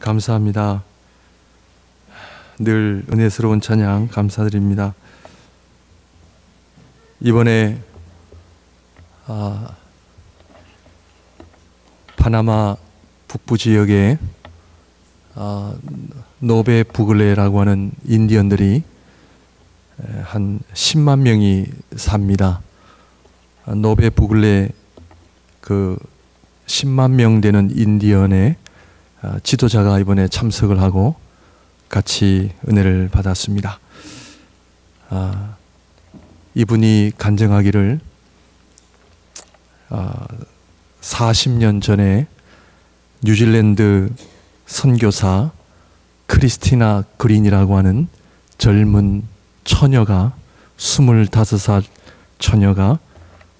감사합니다. 늘 은혜스러운 찬양 감사드립니다. 이번에 파나마 북부 지역에 노베 부글레라고 하는 인디언들이 한 10만 명이 삽니다. 노베 부글레 그 10만 명 되는 인디언의 지도자가 이번에 참석을 하고 같이 은혜를 받았습니다. 이분이 간증하기를 40년 전에 뉴질랜드 선교사 크리스티나 그린이라고 하는 젊은 처녀가 25살 처녀가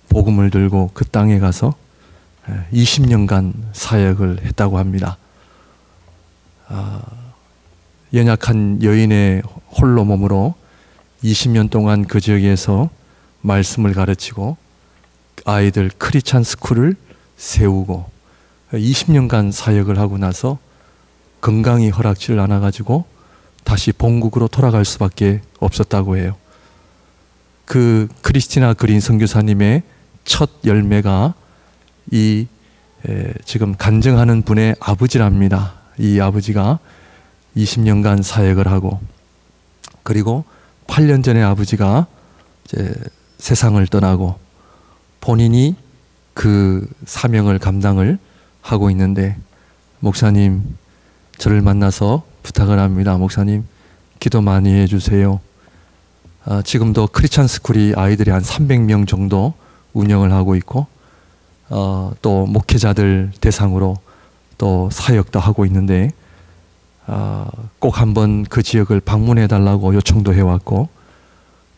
복음을 들고 그 땅에 가서 20년간 사역을 했다고 합니다. 연약한 여인의 홀로 몸으로 20년 동안 그 지역에서 말씀을 가르치고 아이들 크리스찬 스쿨을 세우고 20년간 사역을 하고 나서 건강이 허락질 않아가지고 다시 본국으로 돌아갈 수밖에 없었다고 해요. 그 크리스티나 그린 선교사님의 첫 열매가 이 지금 간증하는 분의 아버지랍니다. 이 아버지가 20년간 사역을 하고, 그리고 8년 전에 아버지가 이제 세상을 떠나고 본인이 그 사명을 감당을 하고 있는데, 목사님 저를 만나서 부탁을 합니다. 목사님 기도 많이 해주세요. 지금도 크리스찬 스쿨이 아이들이 한 300명 정도 운영을 하고 있고, 또 목회자들 대상으로 또 사역도 하고 있는데, 꼭 한번 그 지역을 방문해 달라고 요청도 해왔고,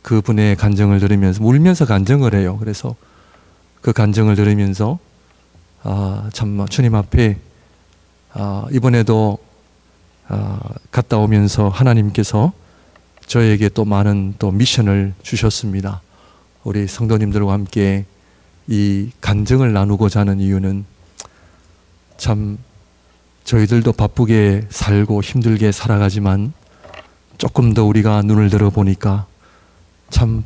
그분의 간증을 들으면서 울면서 간증을 해요. 그래서 그 간증을 들으면서 참 주님 앞에 이번에도 갔다 오면서 하나님께서 저에게 또 많은 또 미션을 주셨습니다. 우리 성도님들과 함께 이 간증을 나누고자 하는 이유는, 참 저희들도 바쁘게 살고 힘들게 살아가지만 조금 더 우리가 눈을 들어보니까 참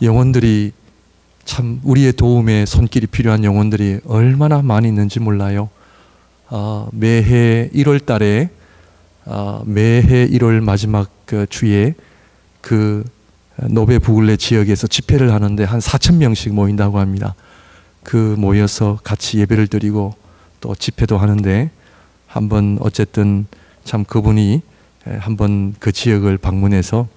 영혼들이, 참 우리의 도움에 손길이 필요한 영혼들이 얼마나 많이 있는지 몰라요. 매해 1월 달에 매해 1월 마지막 그 주에 그 노베 부글레 지역에서 집회를 하는데 한 4,000명씩 모인다고 합니다. 그 모여서 같이 예배를 드리고 또 집회도 하는데, 한번 어쨌든 참 그분이 한번 그 지역을 방문해서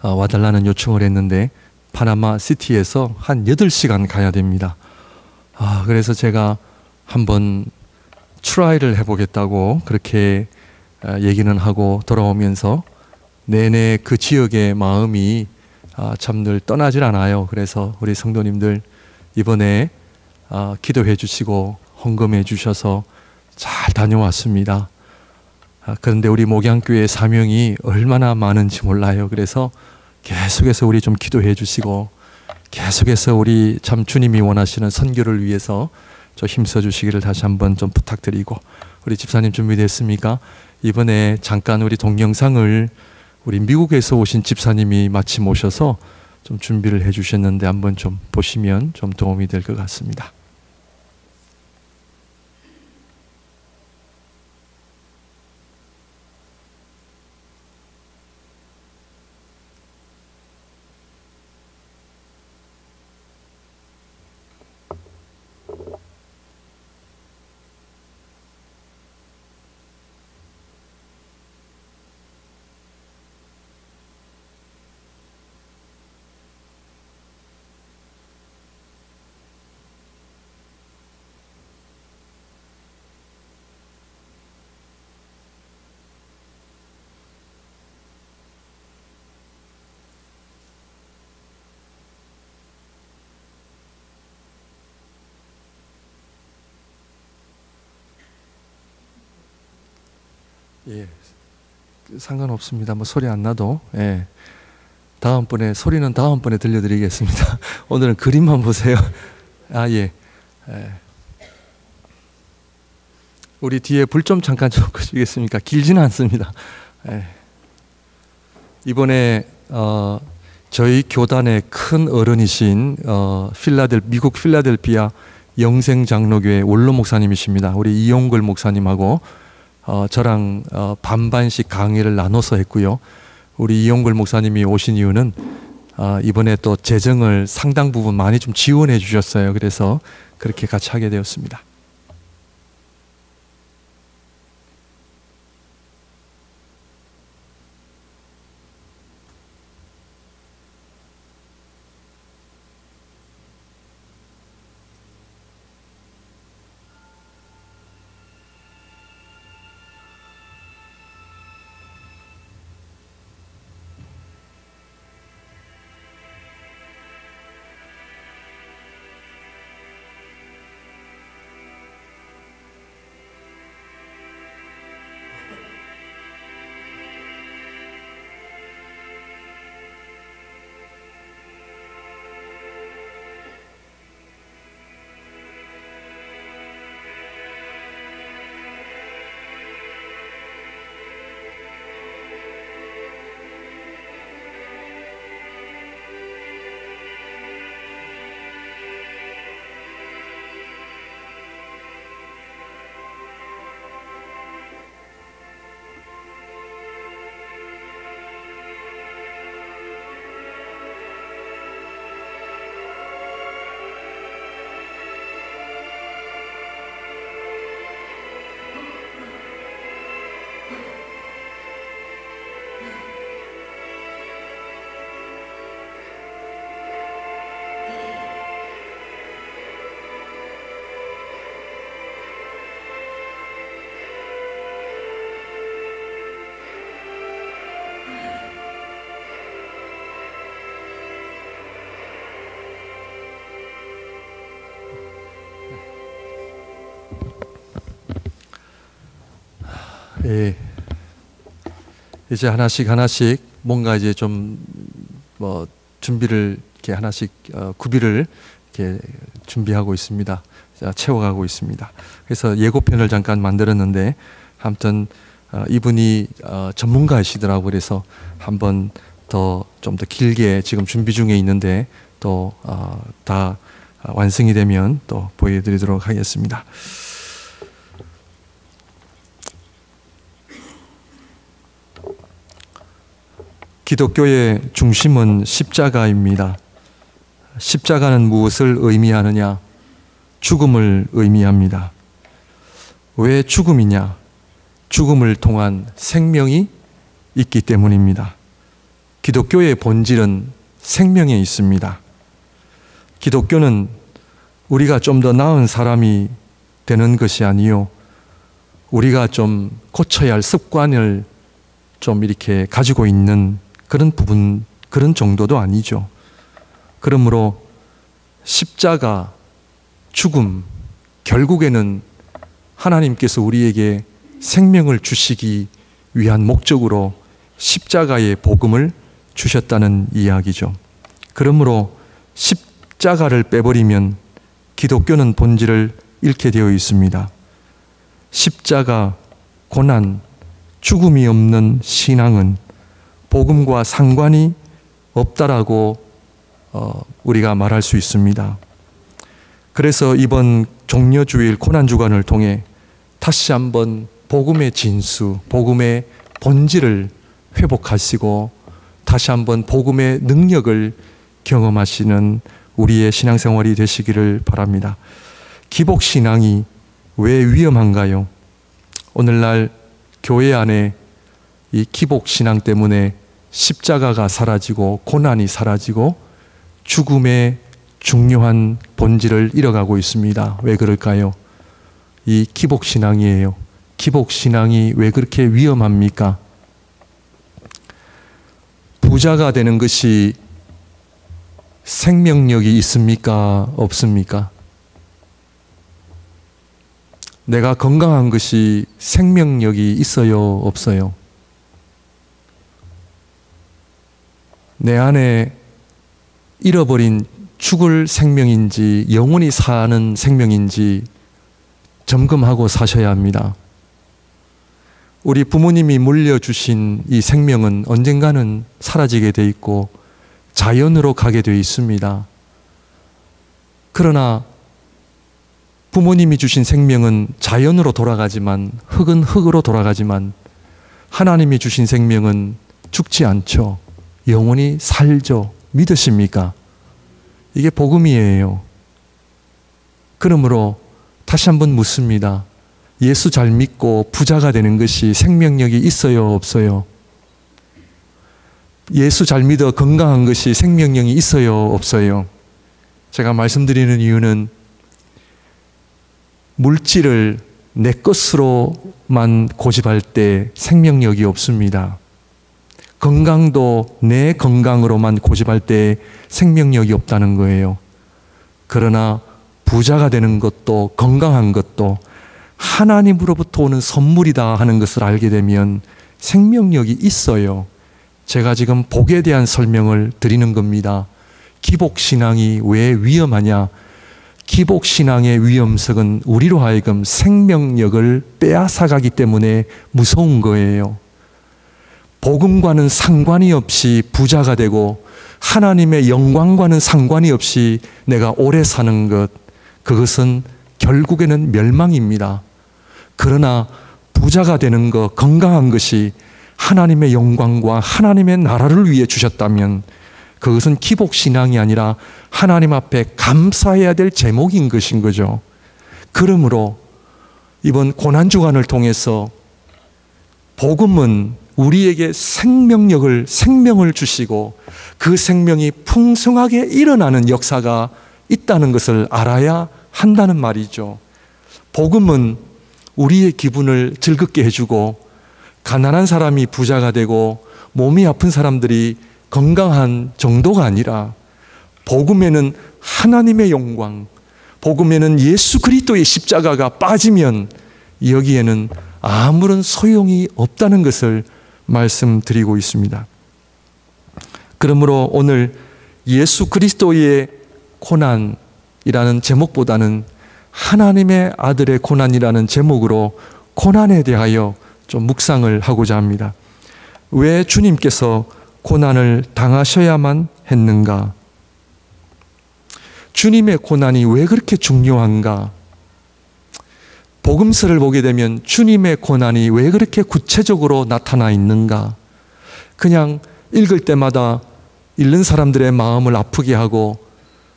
와달라는 요청을 했는데, 파나마 시티에서 한 8시간 가야 됩니다. 그래서 제가 한번 트라이를 해보겠다고 그렇게 얘기는 하고 돌아오면서 내내 그 지역의 마음이 참 늘 떠나질 않아요. 그래서 우리 성도님들 이번에 기도해 주시고 헌금해 주셔서 잘 다녀왔습니다. 그런데 우리 목양교회 사명이 얼마나 많은지 몰라요. 그래서 계속해서 우리 좀 기도해 주시고, 계속해서 우리 참 주님이 원하시는 선교를 위해서 좀 힘써 주시기를 다시 한번 좀 부탁드리고, 우리 집사님 준비됐습니까? 이번에 잠깐 우리 동영상을 우리 미국에서 오신 집사님이 마침 오셔서 좀 준비를 해 주셨는데, 한번 좀 보시면 좀 도움이 될 것 같습니다. 예, 상관없습니다. 뭐 소리 안 나도. 예. 다음번에 소리는 다음번에 들려드리겠습니다. 오늘은 그림만 보세요. 예. 우리 뒤에 불 좀 잠깐 좀 끄시겠습니까? 길지는 않습니다. 이번에 저희 교단의 큰 어른이신 미국 필라델피아 영생장로교회 원로 목사님이십니다. 우리 이용글 목사님하고 저랑 반반씩 강의를 나눠서 했고요. 우리 이용글 목사님이 오신 이유는 이번에 또 재정을 상당 부분 많이 좀 지원해 주셨어요. 그래서 그렇게 같이 하게 되었습니다. 예, 이제 하나씩 뭔가 이제 좀 준비를 이렇게 하나씩 구비를 이렇게 준비하고 있습니다. 채워가고 있습니다. 그래서 예고편을 잠깐 만들었는데 아무튼 이분이 전문가이시더라고. 그래서 한번 좀 더 길게 지금 준비 중에 있는데 또 다 완성이 되면 또 보여드리도록 하겠습니다. 기독교의 중심은 십자가입니다. 십자가는 무엇을 의미하느냐? 죽음을 의미합니다. 왜 죽음이냐? 죽음을 통한 생명이 있기 때문입니다. 기독교의 본질은 생명에 있습니다. 기독교는 우리가 좀 더 나은 사람이 되는 것이 아니요, 우리가 좀 고쳐야 할 습관을 좀 이렇게 가지고 있는 그런 부분, 그런 정도도 아니죠. 그러므로 십자가, 죽음, 결국에는 하나님께서 우리에게 생명을 주시기 위한 목적으로 십자가의 복음을 주셨다는 이야기죠. 그러므로 십자가를 빼버리면 기독교는 본질을 잃게 되어 있습니다. 십자가, 고난, 죽음이 없는 신앙은 복음과 상관이 없다라고 우리가 말할 수 있습니다. 그래서 이번 종려주일 고난주간을 통해 다시 한번 복음의 진수, 복음의 본질을 회복하시고 다시 한번 복음의 능력을 경험하시는 우리의 신앙생활이 되시기를 바랍니다. 기복신앙이 왜 위험한가요? 오늘날 교회 안에 이 기복신앙 때문에 십자가가 사라지고 고난이 사라지고 죽음의 중요한 본질을 잃어가고 있습니다. 왜 그럴까요? 이 기복신앙이에요. 기복신앙이 왜 그렇게 위험합니까? 부자가 되는 것이 생명력이 있습니까? 없습니까? 내가 건강한 것이 생명력이 있어요? 없어요? 내 안에 잃어버린 죽을 생명인지 영원히 사는 생명인지 점검하고 사셔야 합니다. 우리 부모님이 물려주신 이 생명은 언젠가는 사라지게 돼 있고 자연으로 가게 돼 있습니다. 그러나 부모님이 주신 생명은 자연으로 돌아가지만, 흙은 흙으로 돌아가지만, 하나님이 주신 생명은 죽지 않죠. 영원히 살죠. 믿으십니까? 이게 복음이에요. 그러므로 다시 한번 묻습니다. 예수 잘 믿고 부자가 되는 것이 생명력이 있어요, 없어요? 예수 잘 믿어 건강한 것이 생명력이 있어요, 없어요? 제가 말씀드리는 이유는 물질을 내 것으로만 고집할 때 생명력이 없습니다. 건강도 내 건강으로만 고집할 때 생명력이 없다는 거예요. 그러나 부자가 되는 것도 건강한 것도 하나님으로부터 오는 선물이다 하는 것을 알게 되면 생명력이 있어요. 제가 지금 복에 대한 설명을 드리는 겁니다. 기복신앙이 왜 위험하냐? 기복신앙의 위험성은 우리로 하여금 생명력을 빼앗아가기 때문에 무서운 거예요. 복음과는 상관이 없이 부자가 되고 하나님의 영광과는 상관이 없이 내가 오래 사는 것, 그것은 결국에는 멸망입니다. 그러나 부자가 되는 것, 건강한 것이 하나님의 영광과 하나님의 나라를 위해 주셨다면 그것은 기복신앙이 아니라 하나님 앞에 감사해야 될 제목인 것인 거죠. 그러므로 이번 고난주간을 통해서 복음은 우리에게 생명을 주시고 그 생명이 풍성하게 일어나는 역사가 있다는 것을 알아야 한다는 말이죠. 복음은 우리의 기분을 즐겁게 해주고 가난한 사람이 부자가 되고 몸이 아픈 사람들이 건강한 정도가 아니라 복음에는 하나님의 영광, 복음에는 예수 그리스도의 십자가가 빠지면 여기에는 아무런 소용이 없다는 것을 말씀드리고 있습니다. 그러므로 오늘 예수 그리스도의 고난이라는 제목보다는 하나님의 아들의 고난이라는 제목으로 고난에 대하여 좀 묵상을 하고자 합니다. 왜 주님께서 고난을 당하셔야만 했는가? 주님의 고난이 왜 그렇게 중요한가? 복음서를 보게 되면 주님의 고난이 왜 그렇게 구체적으로 나타나 있는가? 그냥 읽을 때마다 읽는 사람들의 마음을 아프게 하고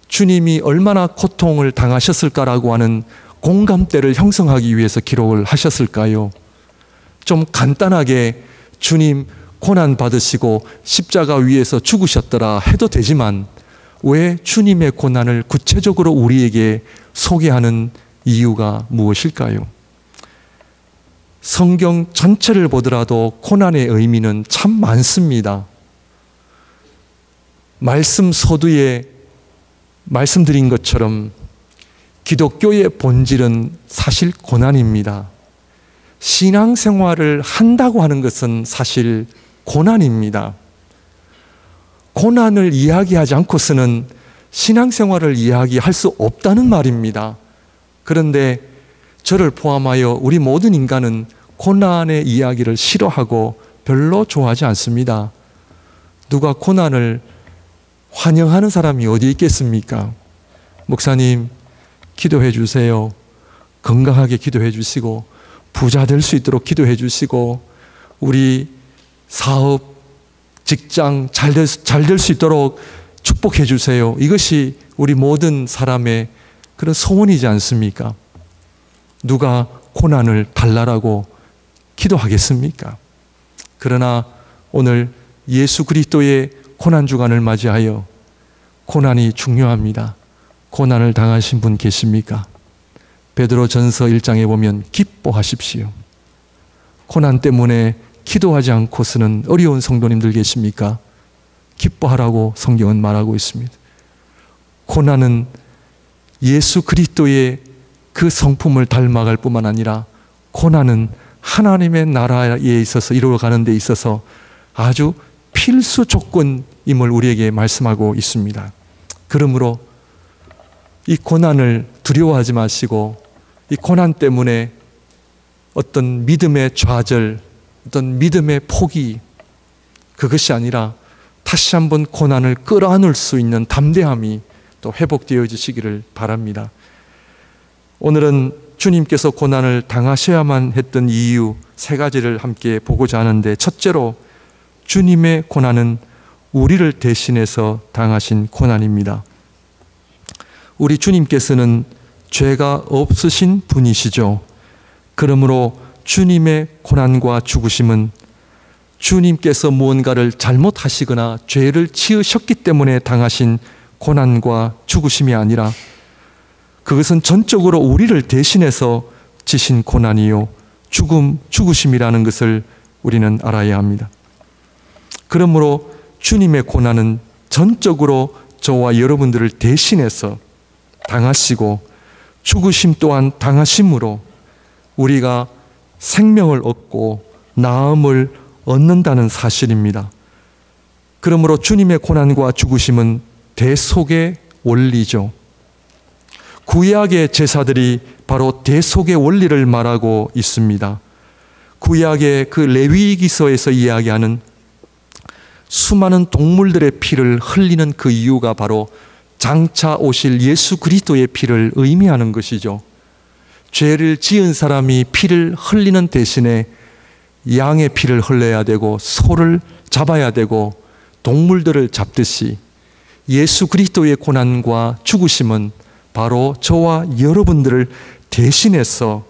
주님이 얼마나 고통을 당하셨을까라고 하는 공감대를 형성하기 위해서 기록을 하셨을까요? 좀 간단하게 주님 고난 받으시고 십자가 위에서 죽으셨더라 해도 되지만 왜 주님의 고난을 구체적으로 우리에게 소개하는 이유가 무엇일까요? 성경 전체를 보더라도 고난의 의미는 참 많습니다. 말씀 서두에 말씀드린 것처럼 기독교의 본질은 사실 고난입니다. 신앙생활을 한다고 하는 것은 사실 고난입니다. 고난을 이야기하지 않고서는 신앙생활을 이야기할 수 없다는 말입니다. 그런데 저를 포함하여 우리 모든 인간은 고난의 이야기를 싫어하고 별로 좋아하지 않습니다. 누가 고난을 환영하는 사람이 어디 있겠습니까? 목사님, 기도해 주세요. 건강하게 기도해 주시고 부자 될 수 있도록 기도해 주시고 우리 사업, 직장 잘 될 수 있도록 축복해 주세요. 이것이 우리 모든 사람의 그런 소원이지 않습니까? 누가 고난을 달라라고 기도하겠습니까? 그러나 오늘 예수 그리스도의 고난주간을 맞이하여 고난이 중요합니다. 고난을 당하신 분 계십니까? 베드로전서 1장에 보면 기뻐하십시오. 고난 때문에 기도하지 않고서는 어려운 성도님들 계십니까? 기뻐하라고 성경은 말하고 있습니다. 고난은 예수 그리스도의 그 성품을 닮아갈 뿐만 아니라 고난은 하나님의 나라에 있어서 이루어가는 데 있어서 아주 필수 조건임을 우리에게 말씀하고 있습니다. 그러므로 이 고난을 두려워하지 마시고 이 고난 때문에 어떤 믿음의 좌절, 어떤 믿음의 포기, 그것이 아니라 다시 한번 고난을 끌어안을 수 있는 담대함이 또 회복되어지시기를 바랍니다. 오늘은 주님께서 고난을 당하셔야만 했던 이유 3가지를 함께 보고자 하는데, 첫째로 주님의 고난은 우리를 대신해서 당하신 고난입니다. 우리 주님께서는 죄가 없으신 분이시죠. 그러므로 주님의 고난과 죽으심은 주님께서 무언가를 잘못하시거나 죄를 지으셨기 때문에 당하신 고난과 죽으심이 아니라 그것은 전적으로 우리를 대신해서 지신 고난이요 죽으심이라는 것을 우리는 알아야 합니다. 그러므로 주님의 고난은 전적으로 저와 여러분들을 대신해서 당하시고 죽으심 또한 당하심으로 우리가 생명을 얻고 나음을 얻는다는 사실입니다. 그러므로 주님의 고난과 죽으심은 대속의 원리죠. 구약의 제사들이 바로 대속의 원리를 말하고 있습니다. 구약의 그 레위기서에서 이야기하는 수많은 동물들의 피를 흘리는 그 이유가 바로 장차 오실 예수 그리스도의 피를 의미하는 것이죠. 죄를 지은 사람이 피를 흘리는 대신에 양의 피를 흘려야 되고 소를 잡아야 되고 동물들을 잡듯이 예수 그리스도의 고난과 죽으심은 바로 저와 여러분들을 대신해서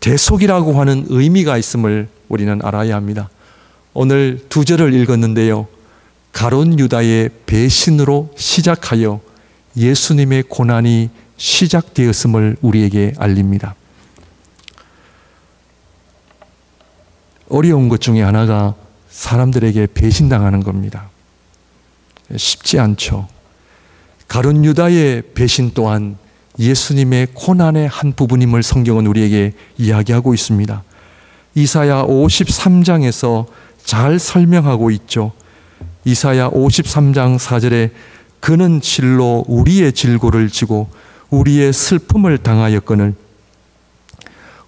대속이라고 하는 의미가 있음을 우리는 알아야 합니다. 오늘 2절을 읽었는데요, 가룟 유다의 배신으로 시작하여 예수님의 고난이 시작되었음을 우리에게 알립니다. 어려운 것 중에 하나가 사람들에게 배신당하는 겁니다. 쉽지 않죠. 가룟 유다의 배신 또한 예수님의 고난의 한 부분임을 성경은 우리에게 이야기하고 있습니다. 이사야 53장에서 잘 설명하고 있죠. 이사야 53장 4절에 그는 실로 우리의 질고를 지고 우리의 슬픔을 당하였거늘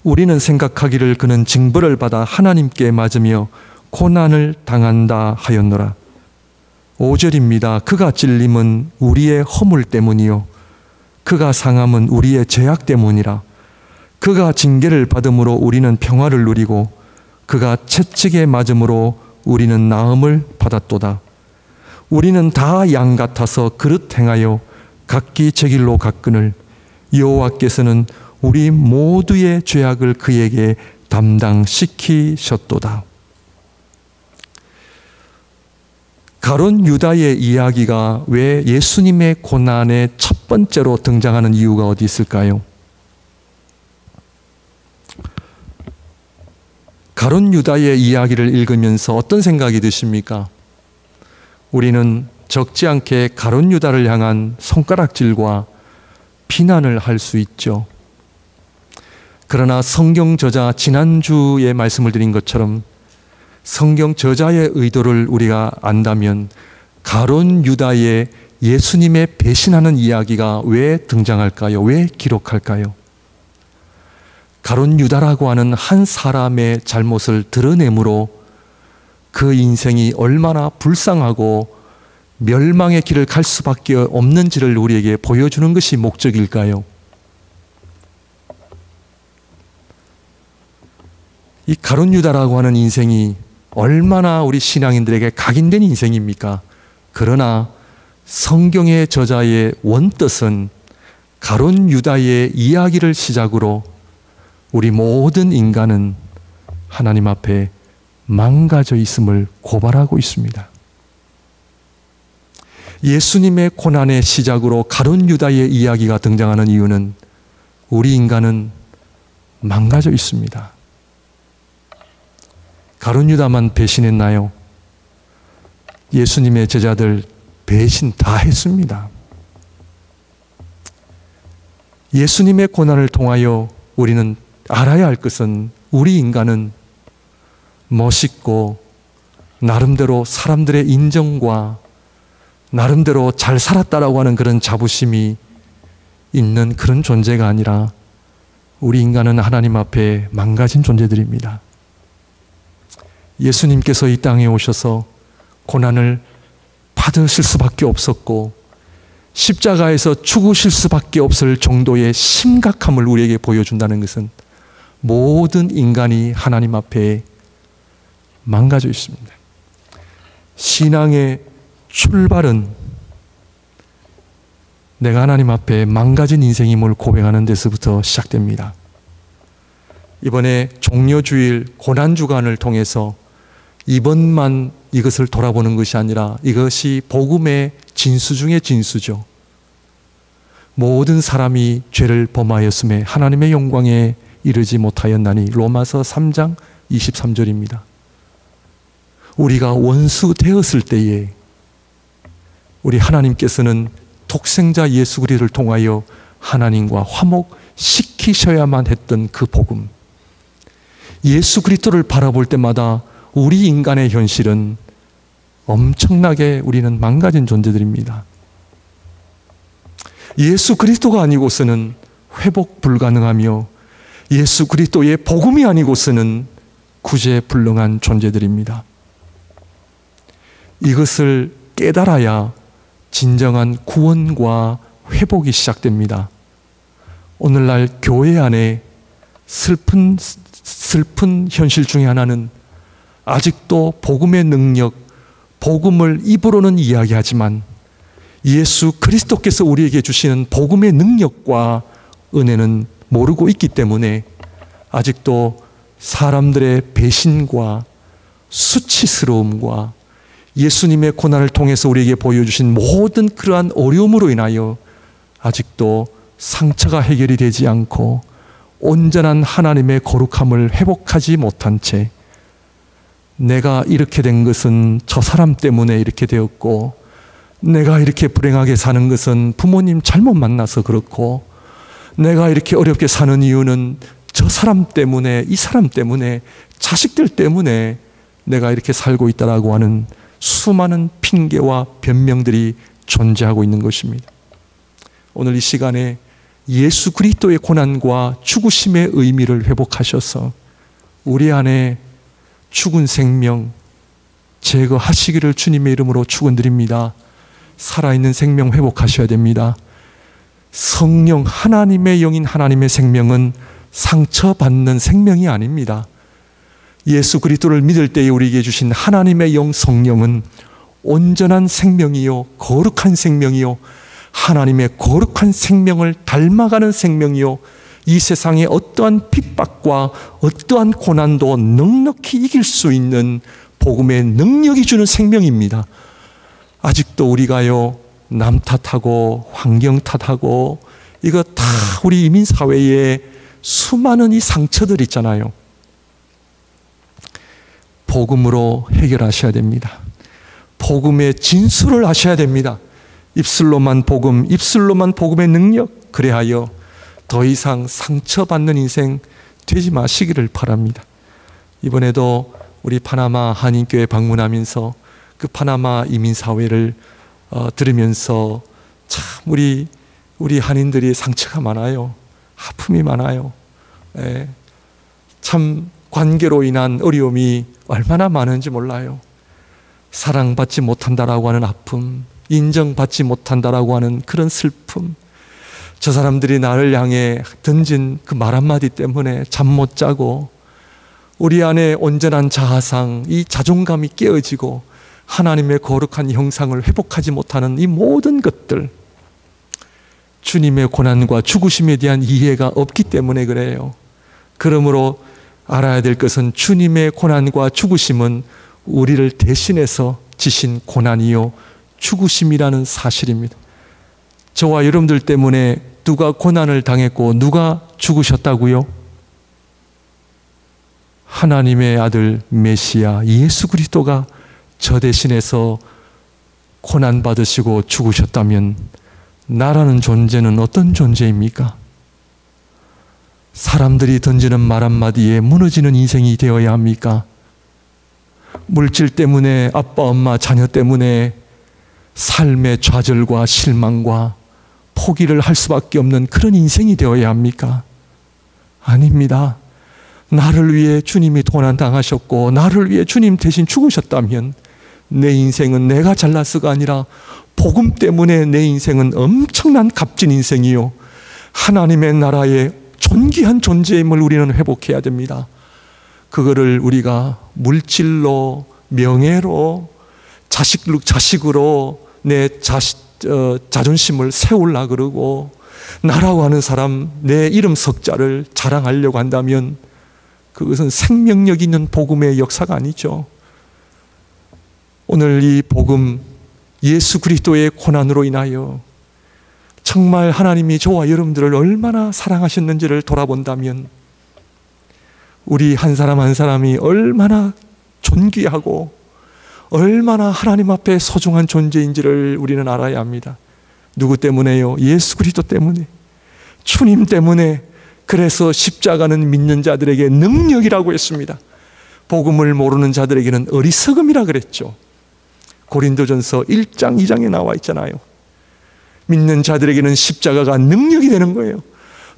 우리는 생각하기를 그는 징벌을 받아 하나님께 맞으며 고난을 당한다 하였노라. 5절입니다. 그가 찔림은 우리의 허물 때문이요 그가 상함은 우리의 죄악 때문이라. 그가 징계를 받음으로 우리는 평화를 누리고 그가 채찍에 맞음으로 우리는 나음을 받았도다. 우리는 다 양 같아서 그릇 행하여 각기 제 길로 갔거늘 여호와께서는 우리 모두의 죄악을 그에게 담당시키셨도다. 가룟 유다의 이야기가 왜 예수님의 고난의 첫 번째로 등장하는 이유가 어디 있을까요? 가룟 유다의 이야기를 읽으면서 어떤 생각이 드십니까? 우리는 적지 않게 가룟 유다를 향한 손가락질과 비난을 할 수 있죠. 그러나 성경 저자, 지난주에 말씀을 드린 것처럼 성경 저자의 의도를 우리가 안다면 가룟 유다의 예수님의 배신하는 이야기가 왜 등장할까요? 왜 기록할까요? 가룟 유다라고 하는 한 사람의 잘못을 드러내므로 그 인생이 얼마나 불쌍하고 멸망의 길을 갈 수밖에 없는지를 우리에게 보여주는 것이 목적일까요? 이 가룟 유다라고 하는 인생이 얼마나 우리 신앙인들에게 각인된 인생입니까? 그러나 성경의 저자의 원뜻은 가룟 유다의 이야기를 시작으로 우리 모든 인간은 하나님 앞에 망가져 있음을 고발하고 있습니다. 예수님의 고난의 시작으로 가룟 유다의 이야기가 등장하는 이유는 우리 인간은 망가져 있습니다. 가룟 유다만 배신했나요? 예수님의 제자들 배신 다 했습니다. 예수님의 고난을 통하여 우리는 알아야 할 것은 우리 인간은 멋있고 나름대로 사람들의 인정과 나름대로 잘 살았다라고 하는 그런 자부심이 있는 그런 존재가 아니라 우리 인간은 하나님 앞에 망가진 존재들입니다. 예수님께서 이 땅에 오셔서 고난을 받으실 수밖에 없었고 십자가에서 죽으실 수밖에 없을 정도의 심각함을 우리에게 보여준다는 것은 모든 인간이 하나님 앞에 망가져 있습니다. 신앙의 출발은 내가 하나님 앞에 망가진 인생임을 고백하는 데서부터 시작됩니다. 이번에 종려주일 고난주간을 통해서 이번만 이것을 돌아보는 것이 아니라 이것이 복음의 진수 중의 진수죠. 모든 사람이 죄를 범하였음에 하나님의 영광에 이르지 못하였나니 로마서 3장 23절입니다. 우리가 원수 되었을 때에 우리 하나님께서는 독생자 예수 그리스도를 통하여 하나님과 화목시키셔야만 했던 그 복음, 예수 그리스도를 바라볼 때마다 우리 인간의 현실은 엄청나게 우리는 망가진 존재들입니다. 예수 그리스도가 아니고서는 회복 불가능하며 예수 그리스도의 복음이 아니고서는 구제 불능한 존재들입니다. 이것을 깨달아야 진정한 구원과 회복이 시작됩니다. 오늘날 교회 안에 슬픈 현실 중에 하나는 아직도 복음의 능력, 복음을 입으로는 이야기하지만 예수 그리스도께서 우리에게 주시는 복음의 능력과 은혜는 모르고 있기 때문에 아직도 사람들의 배신과 수치스러움과 예수님의 고난을 통해서 우리에게 보여주신 모든 그러한 어려움으로 인하여 아직도 상처가 해결이 되지 않고 온전한 하나님의 거룩함을 회복하지 못한 채 내가 이렇게 된 것은 저 사람 때문에 이렇게 되었고 내가 이렇게 불행하게 사는 것은 부모님 잘못 만나서 그렇고 내가 이렇게 어렵게 사는 이유는 저 사람 때문에, 이 사람 때문에, 자식들 때문에 내가 이렇게 살고 있다라고 하는 수많은 핑계와 변명들이 존재하고 있는 것입니다. 오늘 이 시간에 예수 그리스도의 고난과 죽으심의 의미를 회복하셔서 우리 안에 죽은 생명 제거하시기를 주님의 이름으로 축원드립니다. 살아있는 생명 회복하셔야 됩니다. 성령, 하나님의 영인 하나님의 생명은 상처받는 생명이 아닙니다. 예수 그리스도를 믿을 때에 우리에게 주신 하나님의 영 성령은 온전한 생명이요 거룩한 생명이요 하나님의 거룩한 생명을 닮아가는 생명이요 이 세상의 어떠한 핍박과 어떠한 고난도 넉넉히 이길 수 있는 복음의 능력이 주는 생명입니다. 아직도 우리가요 남 탓하고 환경 탓하고 이거 다 우리 이민사회에 수많은 이 상처들 있잖아요. 복음으로 해결하셔야 됩니다. 복음의 진수를 아셔야 됩니다. 입술로만 복음, 입술로만 복음의 능력, 그래하여 더 이상 상처받는 인생 되지 마시기를 바랍니다. 이번에도 우리 파나마 한인교회 방문하면서 그 파나마 이민사회를 들으면서 참 우리 한인들이 상처가 많아요. 아픔이 많아요. 참 관계로 인한 어려움이 얼마나 많은지 몰라요. 사랑받지 못한다라고 하는 아픔, 인정받지 못한다라고 하는 그런 슬픔, 저 사람들이 나를 향해 던진 그 말 한마디 때문에 잠 못 자고 우리 안에 온전한 자아상, 이 자존감이 깨어지고 하나님의 거룩한 형상을 회복하지 못하는 이 모든 것들, 주님의 고난과 죽으심에 대한 이해가 없기 때문에 그래요. 그러므로 알아야 될 것은 주님의 고난과 죽으심은 우리를 대신해서 지신 고난이요 죽으심이라는 사실입니다. 저와 여러분들 때문에 누가 고난을 당했고 누가 죽으셨다고요? 하나님의 아들 메시아 예수 그리스도가 저 대신해서 고난 받으시고 죽으셨다면 나라는 존재는 어떤 존재입니까? 사람들이 던지는 말 한마디에 무너지는 인생이 되어야 합니까? 물질 때문에, 아빠, 엄마, 자녀 때문에 삶의 좌절과 실망과 포기를 할 수밖에 없는 그런 인생이 되어야 합니까? 아닙니다. 나를 위해 주님이 고난당하셨고 나를 위해 주님 대신 죽으셨다면 내 인생은 내가 잘나서가 아니라 복음 때문에 내 인생은 엄청난 값진 인생이요, 하나님의 나라의 존귀한 존재임을 우리는 회복해야 됩니다. 그거를 우리가 물질로, 명예로, 자식으로 내 자존심을 세우려고 그러고 나라고 하는 사람, 내 이름 석자를 자랑하려고 한다면 그것은 생명력 있는 복음의 역사가 아니죠. 오늘 이 복음, 예수 그리스도의 고난으로 인하여 정말 하나님이 저와 여러분들을 얼마나 사랑하셨는지를 돌아본다면 우리 한 사람 한 사람이 얼마나 존귀하고 얼마나 하나님 앞에 소중한 존재인지를 우리는 알아야 합니다. 누구 때문에요? 예수 그리스도 때문에, 주님 때문에. 그래서 십자가는 믿는 자들에게 능력이라고 했습니다. 복음을 모르는 자들에게는 어리석음이라 그랬죠. 고린도전서 1장 2장에 나와 있잖아요. 믿는 자들에게는 십자가가 능력이 되는 거예요.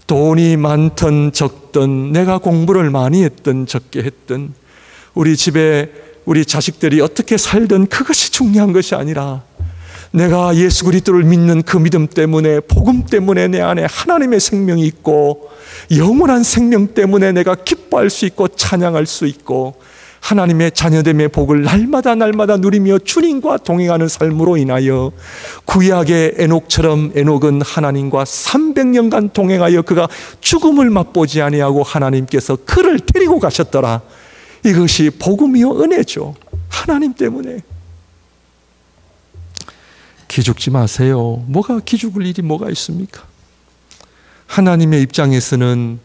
돈이 많든 적든, 내가 공부를 많이 했든 적게 했든, 우리 집에 우리 자식들이 어떻게 살든 그것이 중요한 것이 아니라 내가 예수 그리스도를 믿는 그 믿음 때문에, 복음 때문에 내 안에 하나님의 생명이 있고 영원한 생명 때문에 내가 기뻐할 수 있고 찬양할 수 있고 하나님의 자녀됨의 복을 날마다 누리며 주님과 동행하는 삶으로 인하여 구약의 에녹처럼, 에녹은 하나님과 300년간 동행하여 그가 죽음을 맛보지 아니하고 하나님께서 그를 데리고 가셨더라. 이것이 복음이요 은혜죠. 하나님 때문에. 기죽지 마세요. 기죽을 일이 뭐가 있습니까? 하나님의 입장에서는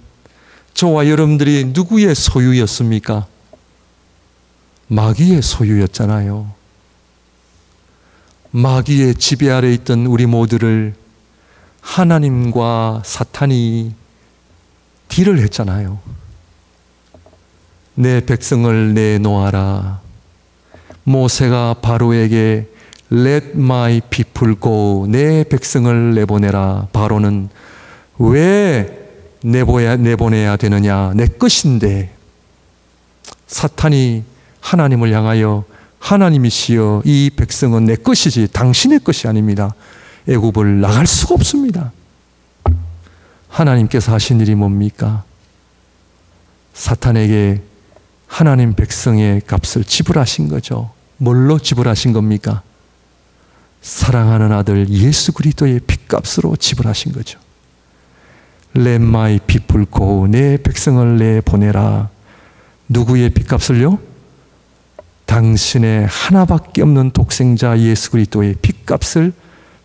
저와 여러분들이 누구의 소유였습니까? 마귀의 소유였잖아요. 마귀의 지배 아래 있던 우리 모두를 하나님과 사탄이 딜을 했잖아요. 내 백성을 내놓아라. 모세가 바로에게 Let my people go, 내 백성을 내보내라. 바로는 왜 내보내야 되느냐, 내 것인데. 사탄이 하나님을 향하여 하나님이시여 이 백성은 내 것이지 당신의 것이 아닙니다. 애굽을 나갈 수가 없습니다. 하나님께서 하신 일이 뭡니까? 사탄에게 하나님 백성의 값을 지불하신 거죠. 뭘로 지불하신 겁니까? 사랑하는 아들 예수 그리스도의 핏값으로 지불하신 거죠. Let my people go, 내 백성을 내보내라. 누구의 핏값을요? 당신의 하나밖에 없는 독생자 예수 그리스도의 핏값을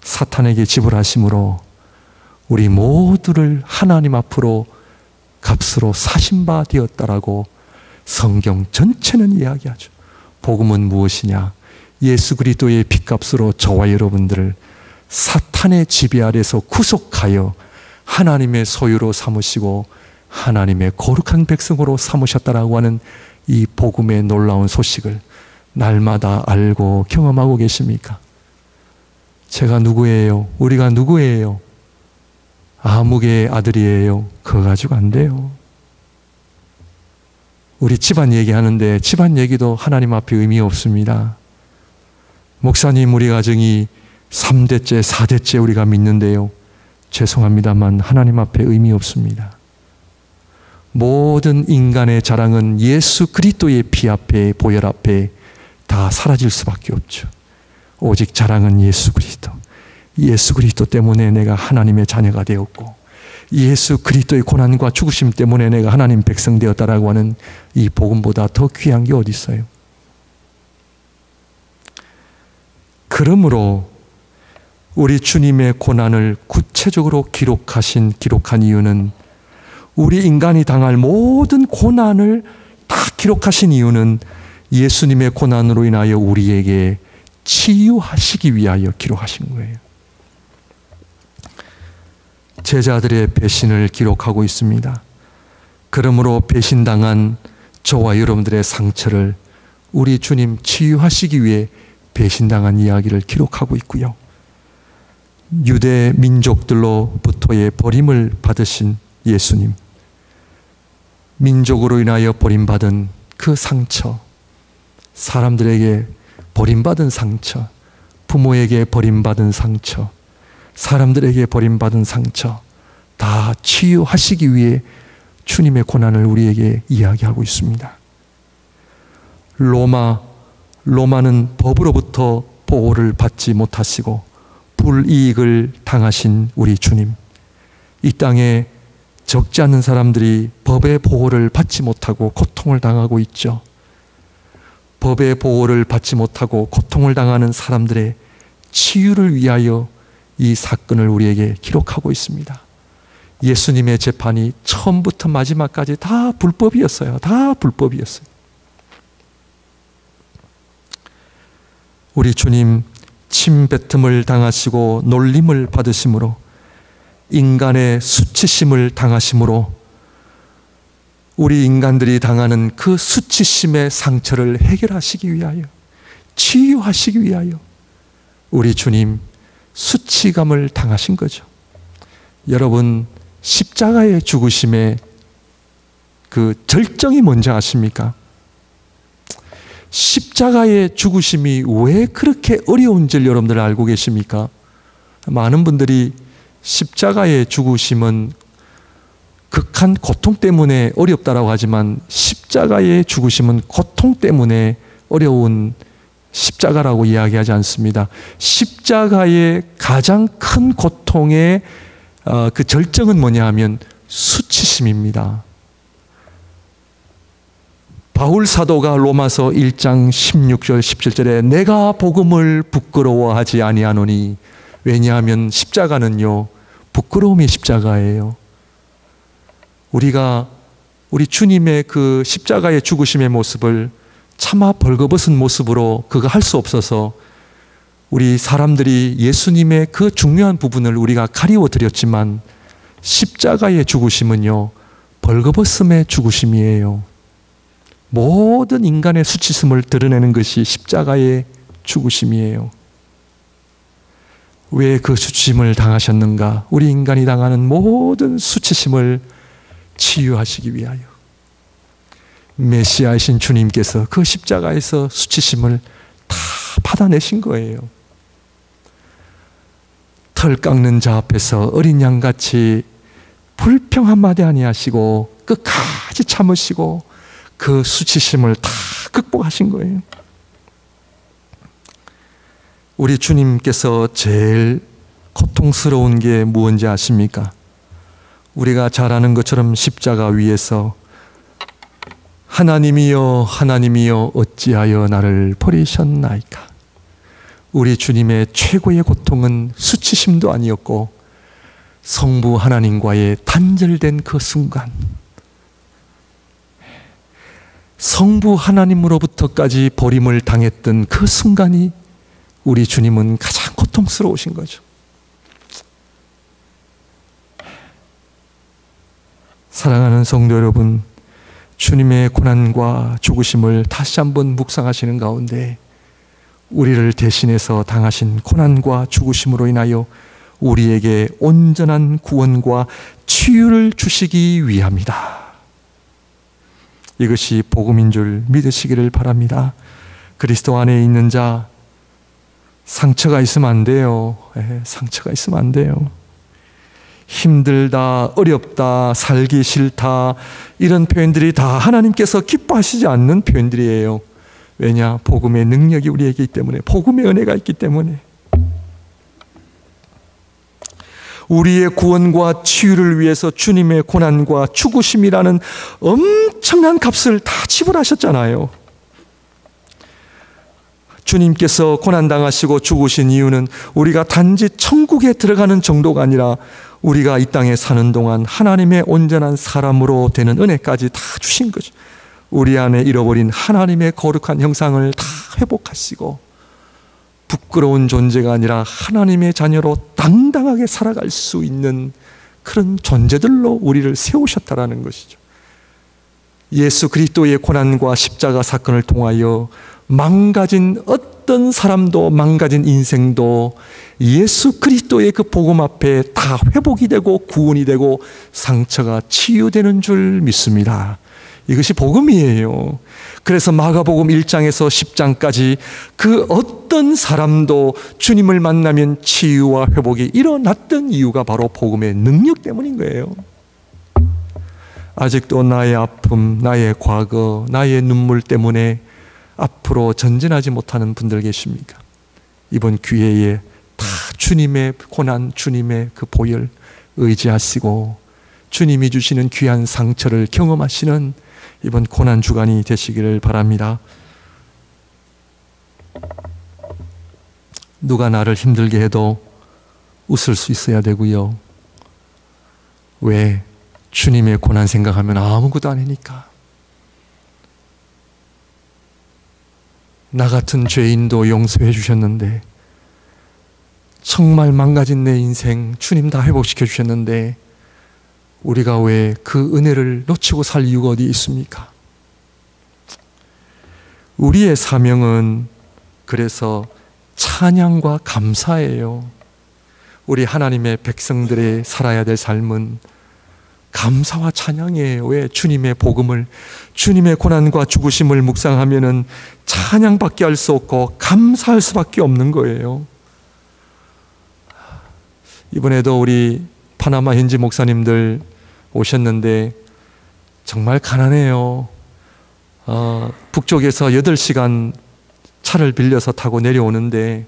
사탄에게 지불하심으로 우리 모두를 하나님 앞으로 값으로 사신 바 되었다라고 성경 전체는 이야기하죠. 복음은 무엇이냐? 예수 그리스도의 핏값으로 저와 여러분들을 사탄의 지배 아래서 구속하여 하나님의 소유로 삼으시고 하나님의 거룩한 백성으로 삼으셨다라고 하는 이 복음의 놀라운 소식을 날마다 알고 경험하고 계십니까? 제가 누구예요? 우리가 누구예요? 아무개의 아들이에요. 그거 가지고 안 돼요. 우리 집안 얘기하는데 집안 얘기도 하나님 앞에 의미 없습니다. 목사님, 우리 가정이 3대째, 4대째 우리가 믿는데요. 죄송합니다만 하나님 앞에 의미 없습니다. 모든 인간의 자랑은 예수 그리스도의 피 앞에, 보혈 앞에 다 사라질 수밖에 없죠. 오직 자랑은 예수 그리스도. 예수 그리스도 때문에 내가 하나님의 자녀가 되었고 예수 그리스도의 고난과 죽으심 때문에 내가 하나님 백성 되었다라고 하는 이 복음보다 더 귀한 게 어디 있어요? 그러므로 우리 주님의 고난을 구체적으로 기록한 이유는, 우리 인간이 당할 모든 고난을 다 기록하신 이유는 예수님의 고난으로 인하여 우리에게 치유하시기 위하여 기록하신 거예요. 제자들의 배신을 기록하고 있습니다. 그러므로 배신당한 저와 여러분들의 상처를 우리 주님 치유하시기 위해 배신당한 이야기를 기록하고 있고요. 유대 민족들로부터의 버림을 받으신 예수님, 민족으로 인하여 버림받은 그 상처, 사람들에게 버림받은 상처, 부모에게 버림받은 상처, 사람들에게 버림받은 상처 다 치유하시기 위해 주님의 고난을 우리에게 이야기하고 있습니다. 로마는 법으로부터 보호를 받지 못하시고 불이익을 당하신 우리 주님, 이 땅에 적지 않은 사람들이 법의 보호를 받지 못하고 고통을 당하고 있죠. 법의 보호를 받지 못하고 고통을 당하는 사람들의 치유를 위하여 이 사건을 우리에게 기록하고 있습니다. 예수님의 재판이 처음부터 마지막까지 다 불법이었어요. 다 불법이었어요. 우리 주님 침뱉음을 당하시고 놀림을 받으심으로, 인간의 수치심을 당하심으로 우리 인간들이 당하는 그 수치심의 상처를 해결하시기 위하여, 치유하시기 위하여 우리 주님 수치감을 당하신 거죠. 여러분, 십자가의 죽으심의 그 절정이 뭔지 아십니까? 십자가의 죽으심이 왜 그렇게 어려운 줄 여러분들 알고 계십니까? 많은 분들이 십자가의 죽으심은 극한 고통 때문에 어렵다라고 하지만, 십자가의 죽으심은 고통 때문에 어려운 십자가라고 이야기하지 않습니다. 십자가의 가장 큰 고통의 그 절정은 뭐냐 하면 수치심입니다. 바울 사도가 로마서 1장 16절 17절에 내가 복음을 부끄러워하지 아니하노니, 왜냐하면 십자가는요 부끄러움이 십자가예요. 우리 주님의 그 십자가의 죽으심의 모습을 차마 벌거벗은 모습으로 그거 할 수 없어서 우리 사람들이 예수님의 그 중요한 부분을 우리가 가리워 드렸지만, 십자가의 죽으심은요 벌거벗음의 죽으심이에요. 모든 인간의 수치심을 드러내는 것이 십자가의 죽으심이에요. 왜 그 수치심을 당하셨는가? 우리 인간이 당하는 모든 수치심을 치유하시기 위하여 메시아이신 주님께서 그 십자가에서 수치심을 다 받아내신 거예요. 털 깎는 자 앞에서 어린 양같이 불평 한마디 아니하시고 끝까지 참으시고 그 수치심을 다 극복하신 거예요. 우리 주님께서 제일 고통스러운 게 무엇인지 아십니까? 우리가 잘 아는 것처럼 십자가 위에서 하나님이여 하나님이여 어찌하여 나를 버리셨나이까? 우리 주님의 최고의 고통은 수치심도 아니었고 성부 하나님과의 단절된 그 순간, 성부 하나님으로부터까지 버림을 당했던 그 순간이 우리 주님은 가장 고통스러우신 거죠. 사랑하는 성도 여러분, 주님의 고난과 죽으심을 다시 한번 묵상하시는 가운데 우리를 대신해서 당하신 고난과 죽으심으로 인하여 우리에게 온전한 구원과 치유를 주시기 위함이다. 이것이 복음인 줄 믿으시기를 바랍니다. 그리스도 안에 있는 자, 상처가 있으면 안 돼요. 상처가 있으면 안 돼요. 힘들다, 어렵다, 살기 싫다, 이런 표현들이 다 하나님께서 기뻐하시지 않는 표현들이에요. 왜냐? 복음의 능력이 우리에게 있기 때문에, 복음의 은혜가 있기 때문에. 우리의 구원과 치유를 위해서 주님의 고난과 죽으심이라는 엄청난 값을 다 지불하셨잖아요. 주님께서 고난당하시고 죽으신 이유는 우리가 단지 천국에 들어가는 정도가 아니라 우리가 이 땅에 사는 동안 하나님의 온전한 사람으로 되는 은혜까지 다 주신 거죠. 우리 안에 잃어버린 하나님의 거룩한 형상을 다 회복하시고 부끄러운 존재가 아니라 하나님의 자녀로 당당하게 살아갈 수 있는 그런 존재들로 우리를 세우셨다라는 것이죠. 예수 그리스도의 고난과 십자가 사건을 통하여 망가진 어떤 사람도, 망가진 인생도 예수 그리스도의 그 복음 앞에 다 회복이 되고 구원이 되고 상처가 치유되는 줄 믿습니다. 이것이 복음이에요. 그래서 마가복음 1장에서 10장까지 그 어떤 사람도 주님을 만나면 치유와 회복이 일어났던 이유가 바로 복음의 능력 때문인 거예요. 아직도 나의 아픔, 나의 과거, 나의 눈물 때문에 앞으로 전진하지 못하는 분들 계십니까? 이번 기회에 다 주님의 고난, 주님의 그 보혈 의지하시고 주님이 주시는 귀한 상처를 경험하시는 이번 고난 주간이 되시기를 바랍니다. 누가 나를 힘들게 해도 웃을 수 있어야 되고요. 왜? 주님의 고난 생각하면 아무것도 아니니까. 나 같은 죄인도 용서해 주셨는데, 정말 망가진 내 인생 주님 다 회복시켜 주셨는데 우리가 왜 그 은혜를 놓치고 살 이유가 어디 있습니까? 우리의 사명은 그래서 찬양과 감사예요. 우리 하나님의 백성들의 살아야 될 삶은 감사와 찬양이에요. 왜? 주님의 복음을, 주님의 고난과 죽으심을 묵상하면은 찬양밖에 할 수 없고 감사할 수밖에 없는 거예요. 이번에도 우리 파나마 현지 목사님들 오셨는데 정말 가난해요. 북쪽에서 8시간 차를 빌려서 타고 내려오는데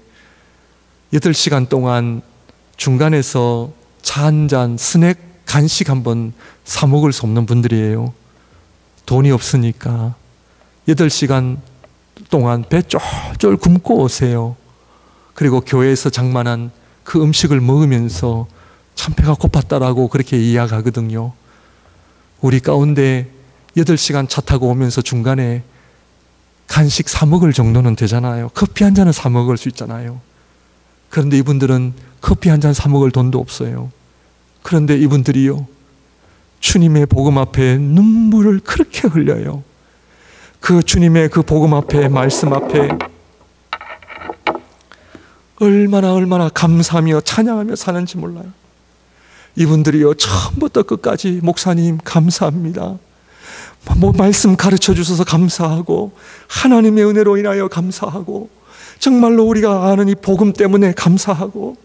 8시간 동안 중간에서 차 한 잔, 스낵, 간식 한번 사 먹을 수 없는 분들이에요. 돈이 없으니까 8시간 동안 배 쫄쫄 굶고 오세요. 그리고 교회에서 장만한 그 음식을 먹으면서 참 배가 고팠다라고 그렇게 이야기하거든요. 우리 가운데 8시간 차 타고 오면서 중간에 간식 사 먹을 정도는 되잖아요. 커피 한 잔은 사 먹을 수 있잖아요. 그런데 이분들은 커피 한 잔 사 먹을 돈도 없어요. 그런데 이분들이요, 주님의 복음 앞에 눈물을 그렇게 흘려요. 그 주님의 그 복음 앞에, 말씀 앞에 얼마나 감사하며 찬양하며 사는지 몰라요. 이분들이요, 처음부터 끝까지 목사님 감사합니다, 말씀 가르쳐 주셔서 감사하고, 하나님의 은혜로 인하여 감사하고, 정말로 우리가 아는 이 복음 때문에 감사하고,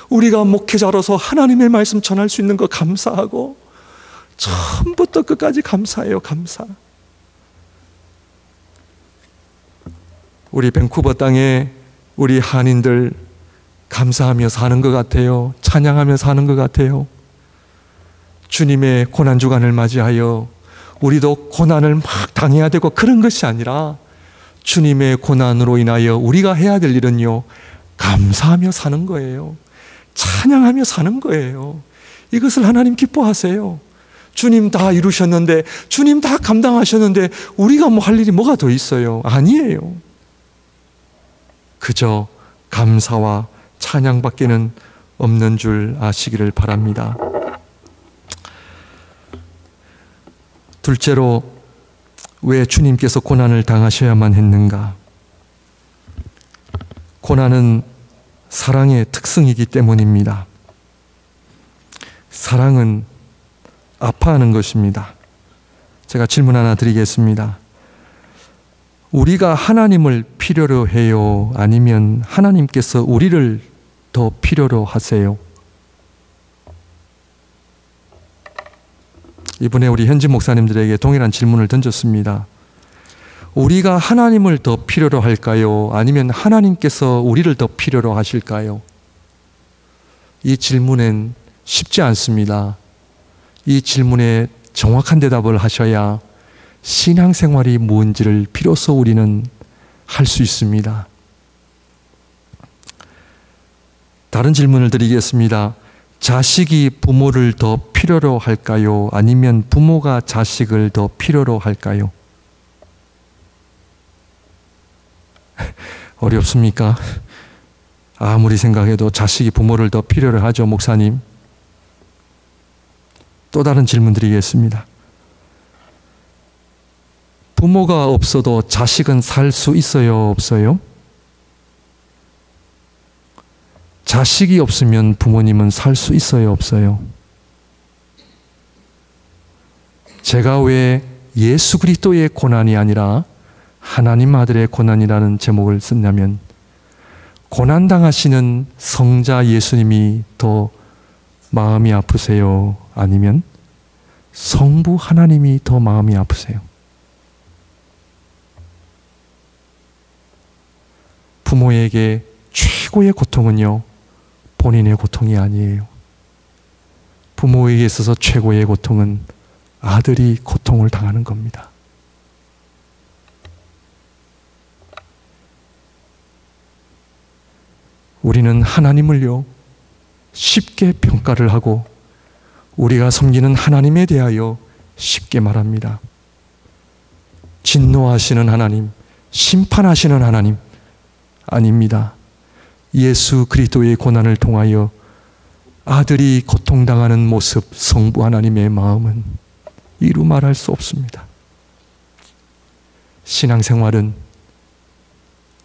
우리가 목회자로서 하나님의 말씀 전할 수 있는 거 감사하고, 처음부터 끝까지 감사해요. 감사. 우리 밴쿠버 땅에 우리 한인들 감사하며 사는 것 같아요. 찬양하며 사는 것 같아요. 주님의 고난주간을 맞이하여 우리도 고난을 막 당해야 되고 그런 것이 아니라, 주님의 고난으로 인하여 우리가 해야 될 일은요, 감사하며 사는 거예요. 찬양하며 사는 거예요. 이것을 하나님 기뻐하세요. 주님 다 이루셨는데, 주님 다 감당하셨는데 우리가 뭐 할 일이 뭐가 더 있어요? 아니에요. 그저 감사와 찬양밖에는 없는 줄 아시기를 바랍니다. 둘째로, 왜 주님께서 고난을 당하셔야만 했는가? 고난은 사랑의 특성이기 때문입니다. 사랑은 아파하는 것입니다. 제가 질문 하나 드리겠습니다. 우리가 하나님을 필요로 해요? 아니면 하나님께서 우리를 더 필요로 하세요? 이번에 우리 현지 목사님들에게 동일한 질문을 던졌습니다. 우리가 하나님을 더 필요로 할까요? 아니면 하나님께서 우리를 더 필요로 하실까요? 이 질문은 쉽지 않습니다. 이 질문에 정확한 대답을 하셔야 신앙생활이 뭔지를 비로소 우리는 할 수 있습니다. 다른 질문을 드리겠습니다. 자식이 부모를 더 필요로 할까요? 아니면 부모가 자식을 더 필요로 할까요? 어렵습니까? 아무리 생각해도 자식이 부모를 더 필요로 하죠, 목사님. 또 다른 질문 드리겠습니다. 부모가 없어도 자식은 살 수 있어요, 없어요? 자식이 없으면 부모님은 살 수 있어요, 없어요? 제가 왜 예수 그리스도의 고난이 아니라 하나님 아들의 고난이라는 제목을 썼냐면, 고난당하시는 성자 예수님이 더 마음이 아프세요? 아니면 성부 하나님이 더 마음이 아프세요? 부모에게 최고의 고통은요, 본인의 고통이 아니에요. 부모에게 있어서 최고의 고통은 아들이 고통을 당하는 겁니다. 우리는 하나님을요, 쉽게 평가를 하고 우리가 섬기는 하나님에 대하여 쉽게 말합니다. 진노하시는 하나님, 심판하시는 하나님 아닙니다. 예수 그리스도의 고난을 통하여 아들이 고통당하는 모습, 성부 하나님의 마음은 이루 말할 수 없습니다. 신앙생활은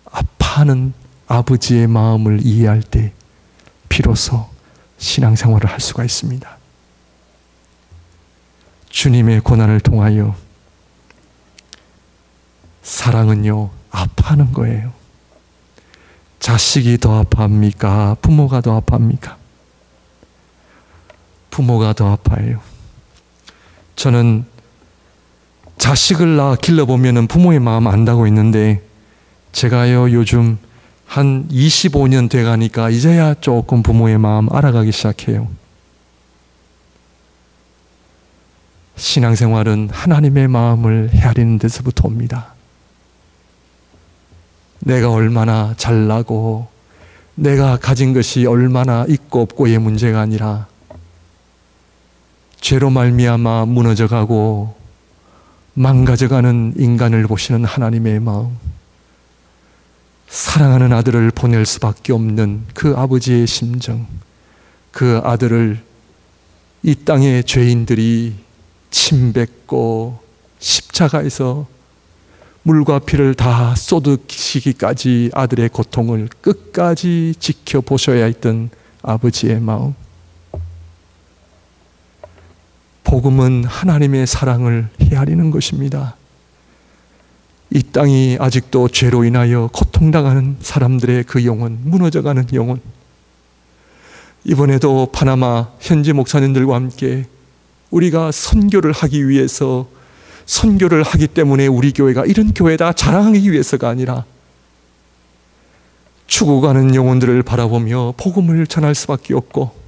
아파하는 아버지의 마음을 이해할 때 비로소 신앙생활을 할 수가 있습니다. 주님의 고난을 통하여 사랑은요, 아파하는 거예요. 자식이 더 아파합니까? 부모가 더 아파합니까? 부모가 더 아파해요. 저는 자식을 낳아 길러보면 부모의 마음 안다고 있는데, 제가요 요즘 한 25년 돼가니까 이제야 조금 부모의 마음 알아가기 시작해요. 신앙생활은 하나님의 마음을 헤아리는 데서부터 옵니다. 내가 얼마나 잘나고 내가 가진 것이 얼마나 있고 없고의 문제가 아니라 죄로 말미암아 무너져가고 망가져가는 인간을 보시는 하나님의 마음, 사랑하는 아들을 보낼 수밖에 없는 그 아버지의 심정, 그 아들을 이 땅의 죄인들이 침뱉고 십자가에서 물과 피를 다 쏟으시기까지 아들의 고통을 끝까지 지켜보셔야 했던 아버지의 마음. 복음은 하나님의 사랑을 헤아리는 것입니다. 이 땅이 아직도 죄로 인하여 고통당하는 사람들의 그 영혼, 무너져가는 영혼, 이번에도 파나마 현지 목사님들과 함께 우리가 선교를 하기 위해서, 선교를 하기 때문에 우리 교회가 이런 교회다 자랑하기 위해서가 아니라 죽어가는 영혼들을 바라보며 복음을 전할 수밖에 없고,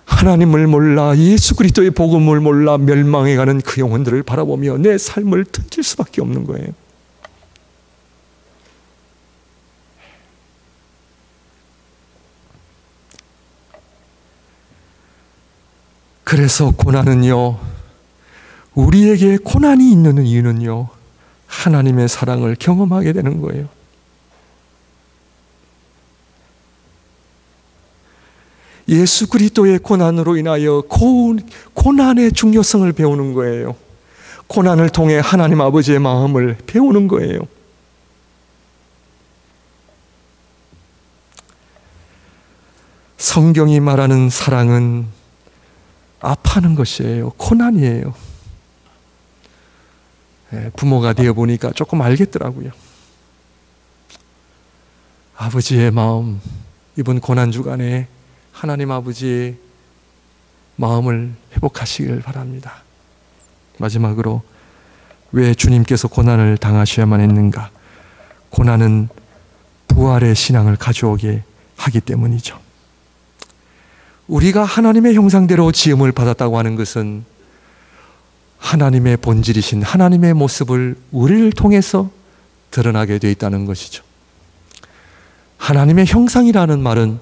하나님을 몰라 예수 그리스도의 복음을 몰라 멸망해가는 그 영혼들을 바라보며 내 삶을 던질 수밖에 없는 거예요. 그래서 고난은요, 우리에게 고난이 있는 이유는요, 하나님의 사랑을 경험하게 되는 거예요. 예수 그리스도의 고난으로 인하여 고난의 중요성을 배우는 거예요. 고난을 통해 하나님 아버지의 마음을 배우는 거예요. 성경이 말하는 사랑은 아파하는 것이에요. 고난이에요. 부모가 되어보니까 조금 알겠더라고요. 아버지의 마음, 이번 고난주간에 하나님 아버지의 마음을 회복하시길 바랍니다. 마지막으로, 왜 주님께서 고난을 당하셔야만 했는가? 고난은 부활의 신앙을 가져오게 하기 때문이죠. 우리가 하나님의 형상대로 지음을 받았다고 하는 것은 하나님의 본질이신 하나님의 모습을 우리를 통해서 드러나게 되어 있다는 것이죠. 하나님의 형상이라는 말은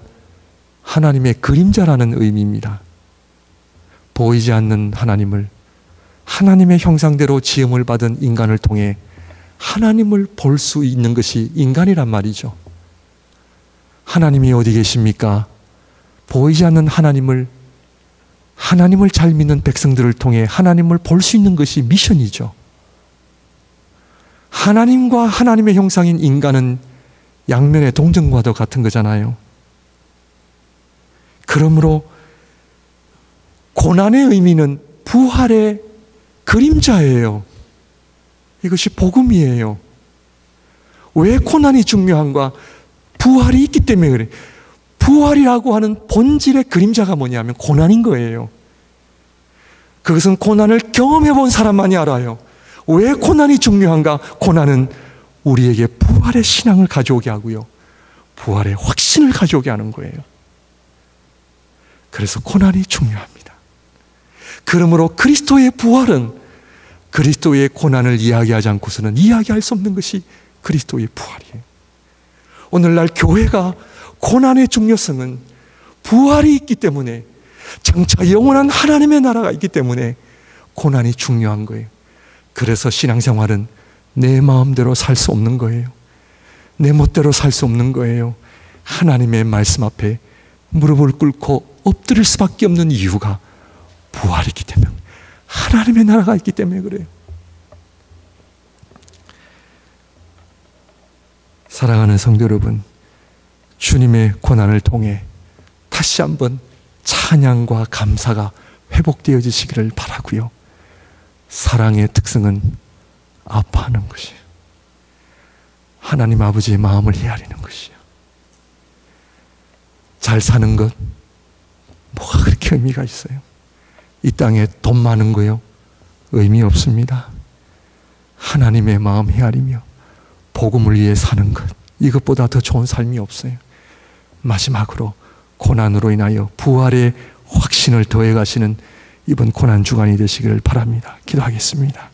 하나님의 그림자라는 의미입니다. 보이지 않는 하나님을, 하나님의 형상대로 지음을 받은 인간을 통해 하나님을 볼 수 있는 것이 인간이란 말이죠. 하나님이 어디 계십니까? 보이지 않는 하나님을 잘 믿는 백성들을 통해 하나님을 볼 수 있는 것이 미션이죠. 하나님과 하나님의 형상인 인간은 양면의 동전과도 같은 거잖아요. 그러므로 고난의 의미는 부활의 그림자예요. 이것이 복음이에요. 왜 고난이 중요한가? 부활이 있기 때문에 그래. 부활이라고 하는 본질의 그림자가 뭐냐면 고난인 거예요. 그것은 고난을 경험해 본 사람만이 알아요. 왜 고난이 중요한가? 고난은 우리에게 부활의 신앙을 가져오게 하고요, 부활의 확신을 가져오게 하는 거예요. 그래서 고난이 중요합니다. 그러므로 그리스도의 부활은 그리스도의 고난을 이야기하지 않고서는 이야기할 수 없는 것이 그리스도의 부활이에요. 오늘날 교회가 고난의 중요성은 부활이 있기 때문에, 장차 영원한 하나님의 나라가 있기 때문에 고난이 중요한 거예요. 그래서 신앙생활은 내 마음대로 살 수 없는 거예요. 내 멋대로 살 수 없는 거예요. 하나님의 말씀 앞에 무릎을 꿇고 엎드릴 수밖에 없는 이유가 부활이기 때문에, 하나님의 나라가 있기 때문에 그래요. 사랑하는 성도 여러분, 주님의 고난을 통해 다시 한번 찬양과 감사가 회복되어지시기를 바라고요. 사랑의 특성은 아파하는 것이에요. 하나님 아버지의 마음을 헤아리는 것이에요. 잘 사는 것, 뭐가 그렇게 의미가 있어요? 이 땅에 돈 많은 거요? 의미 없습니다. 하나님의 마음 헤아리며 복음을 위해 사는 것, 이것보다 더 좋은 삶이 없어요. 마지막으로 고난으로 인하여 부활의 확신을 더해 가시는 이번 고난 주간이 되시기를 바랍니다. 기도하겠습니다.